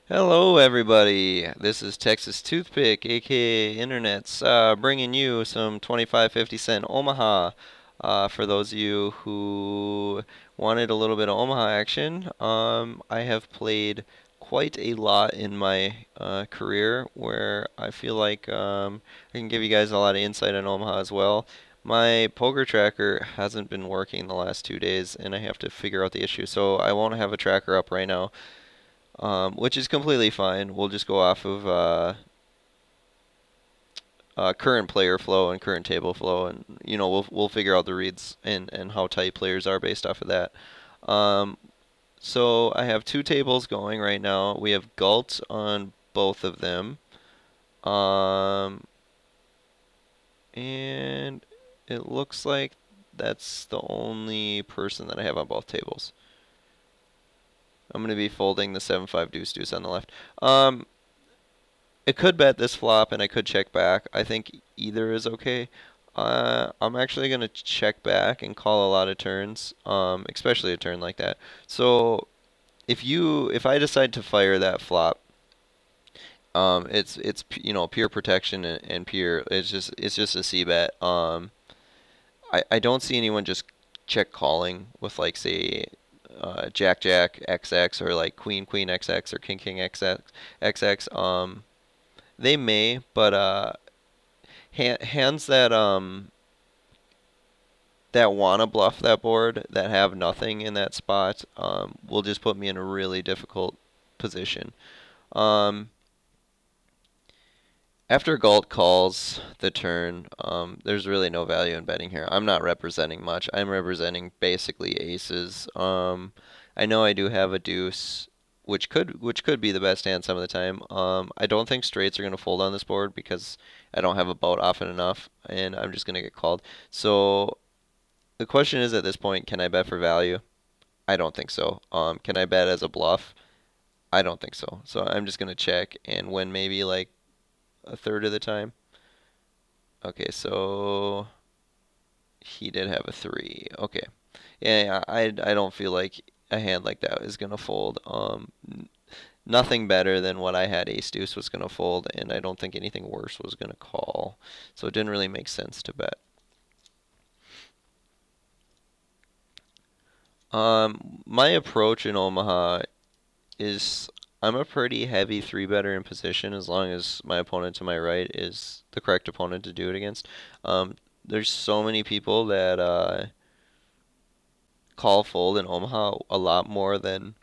Hello, everybody. This is Texas Toothpick, aka Internet's, bringing you some 25-50 cent Omaha. For those of you who wanted a little bit of Omaha action, I have played quite a lot in my career where I feel like I can give you guys a lot of insight on Omaha as well. My poker tracker hasn't been working the last 2 days, and I have to figure out the issue, so I won't have a tracker up right now, which is completely fine. We'll just go off of current player flow and current table flow, and we'll figure out the reads and how tight players are based off of that. Um, so I have two tables going right now. We have Galt on both of them, um, and it looks like that's the only person that I have on both tables. I'm going to be folding the 7-5 deuce deuce on the left. It could bet this flop and I could check back. I think either is okay. I'm actually gonna check back and call a lot of turns, especially a turn like that. So if I decide to fire that flop, it's pure protection and pure. It's just a c bet. I don't see anyone just check calling with like say Jack Jack XX or like Queen Queen XX or King King XX. They may, but hands that wanna bluff that board that have nothing in that spot will just put me in a really difficult position. Um, After Galt calls the turn, there's really no value in betting here. I'm not representing much. I'm representing basically aces. I know I do have a deuce, which could be the best hand some of the time. I don't think straights are gonna fold on this board because I don't have a bout often enough, and I'm just gonna get called. So the question is at this point, can I bet for value? I don't think so. Can I bet as a bluff? I don't think so. So I'm just gonna check and win maybe like a third of the time. Okay, so he did have a three. Okay. Yeah, I don't feel like a hand like that is gonna fold. Nothing better than what I had ace deuce was gonna fold, and I don't think anything worse was gonna call. So it didn't really make sense to bet. My approach in Omaha is I'm a pretty heavy three better in position as long as my opponent to my right is the correct opponent to do it against. There's so many people that call fold in Omaha a lot more than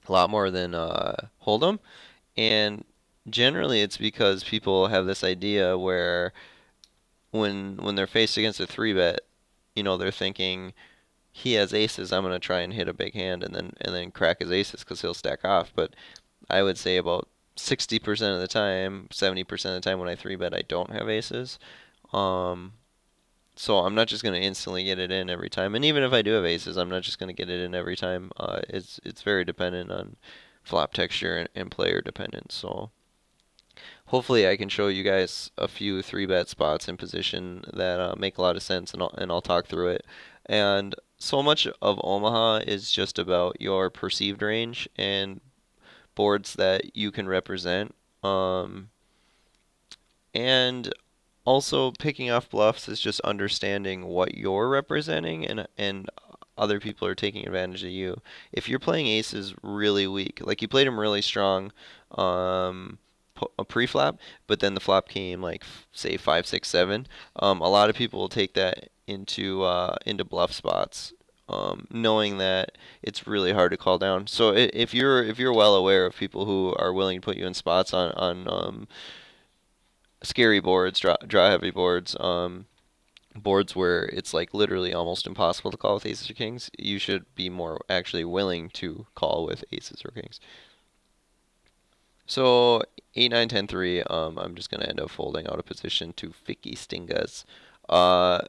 Hold'em, and generally it's because people have this idea where when they're faced against a three bet, they're thinking he has aces, I'm gonna try and hit a big hand and then crack his aces because he'll stack off. But I would say about 60% of the time, 70% of the time when I three bet, I don't have aces. Um, so I'm not just gonna instantly get it in every time. And even if I do have aces, I'm not just gonna get it in every time. It's very dependent on flop texture and player dependent. So hopefully I can show you guys a few three bet spots in position that make a lot of sense, and I'll talk through it. And so much of Omaha is just about your perceived range and boards that you can represent. And also picking off bluffs is just understanding what you're representing and other people are taking advantage of you. If you're playing aces really weak, like you played them really strong, um, a pre-flop, but then the flop came like say 5, 6, 7. A lot of people will take that into bluff spots, knowing that it's really hard to call down. So if you're well aware of people who are willing to put you in spots on scary boards, draw heavy boards, boards where it's like literally almost impossible to call with aces or kings, you should be more actually willing to call with aces or kings. So 8, 9, 10, 3. I'm just gonna end up folding out of position to Ficky Stingas. Uh,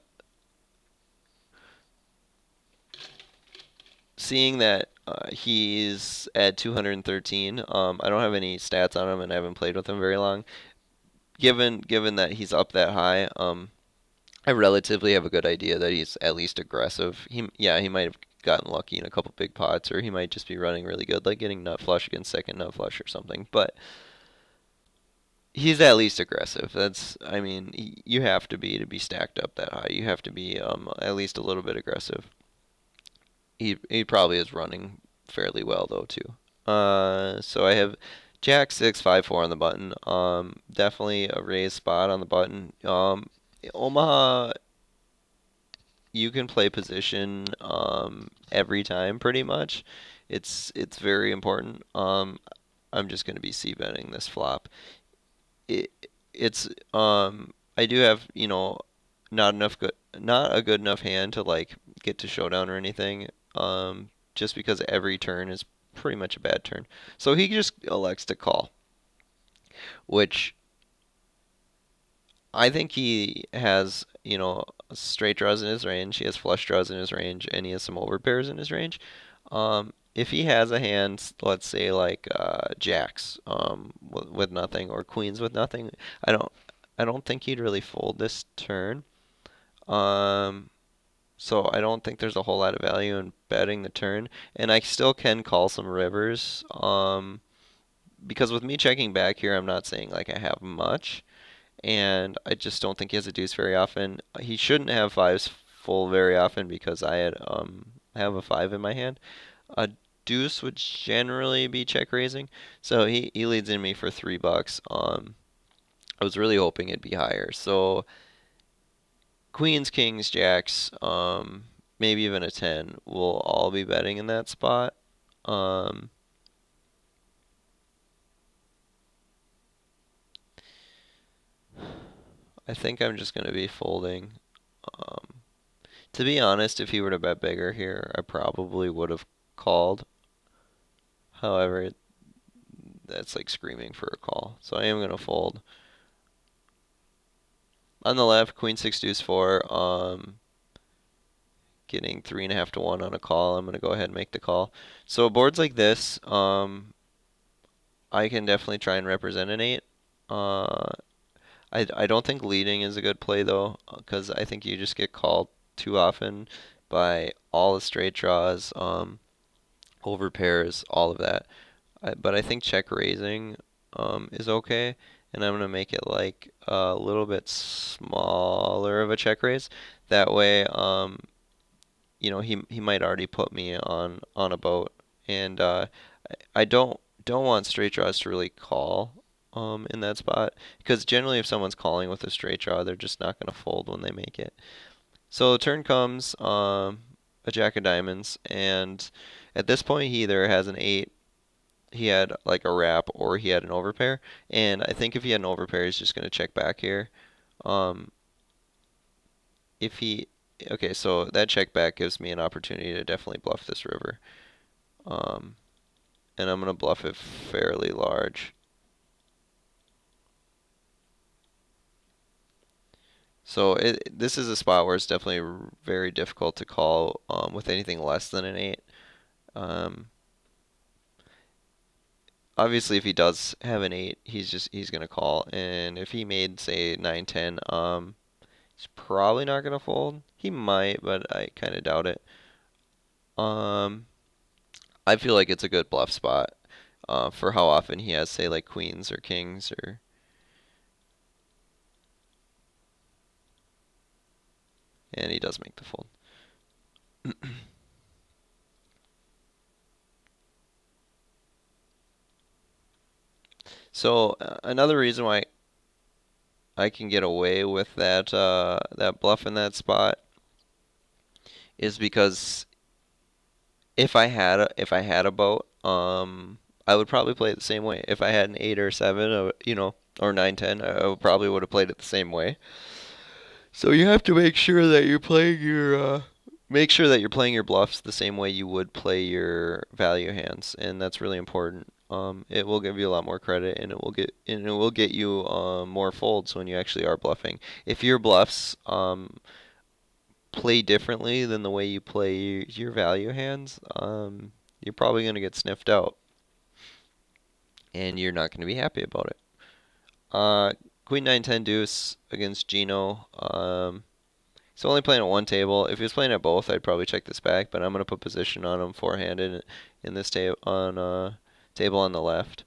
Seeing that he's at 213, I don't have any stats on him and I haven't played with him very long. Given that he's up that high, I relatively have a good idea that he's at least aggressive. Yeah, he might have gotten lucky in a couple big pots, or he might just be running really good, like getting nut flush against second nut flush or something. But he's at least aggressive. I mean, you have to be stacked up that high. You have to be at least a little bit aggressive. He probably is running fairly well though too. So I have Jack 6 5 4 on the button. Definitely a raised spot on the button. Omaha, you can play position every time pretty much. It's very important. I'm just gonna be c betting this flop. it it's I do have, not a good enough hand to like get to showdown or anything. Just because every turn is pretty much a bad turn. So he just elects to call, which I think he has, straight draws in his range, he has flush draws in his range, and he has some overpairs in his range. If he has a hand, let's say like jacks with nothing or queens with nothing, I don't I don't think he'd really fold this turn. Um, so I don't think there's a whole lot of value in betting the turn, and I still can call some rivers. Because with me checking back here, I'm not saying like I have much, and I just don't think he has a deuce very often. He shouldn't have fives full very often because I have a five in my hand. A deuce would generally be check raising, so he leads in me for $3. I was really hoping it'd be higher. So queens, kings, jacks, maybe even a 10 will all be betting in that spot. Um, I think I'm just going to be folding. Um, to be honest, if he were to bet bigger here, I probably would have called. However, that's like screaming for a call. So I am going to fold. On the left, queen six deuce four. Getting 3.5 to 1 on a call. I'm going to go ahead and make the call. So boards like this, I can definitely try and represent an 8. Uh, I don't think leading is a good play though, because I think you just get called too often by all the straight draws, over pairs, all of that. But I think check raising is okay, and I'm gonna make it like a little bit smaller of a check raise. That way, he might already put me on a boat, and I don't want straight draws to really call in that spot because generally if someone's calling with a straight draw, they're just not gonna fold when they make it. So turn comes a jack of diamonds, and at this point he either has an eight, he had like a wrap, or he had an overpair. And I think if he had an overpair, he's just gonna check back here. Um, if he Okay, so that check back gives me an opportunity to definitely bluff this river. Um, and I'm gonna bluff it fairly large. So this is a spot where it's definitely very difficult to call with anything less than an 8. Um, Obviously, if he does have an 8, he's gonna call, and if he made say 9 10, he's probably not gonna fold. He might, but I kind of doubt it. Um, I feel like it's a good bluff spot for how often he has say like queens or kings or and he does make the fold. So another reason why I can get away with that bluff in that spot is because if I had a boat, I would probably play it the same way. If I had an 8 or 7, or 9 10, I would have played it the same way. So you have to make sure that you're playing your bluffs the same way you would play your value hands, and that's really important. It will give you a lot more credit, and it will get you more folds when you actually are bluffing. If your bluffs play differently than the way you play your value hands, you're probably going to get sniffed out, and you're not going to be happy about it. Uh, Queen 9 10 deuce against Gino. He's only playing at one table. If he was playing at both, I'd probably check this back. But I'm gonna put position on him four-handed in this table on the left.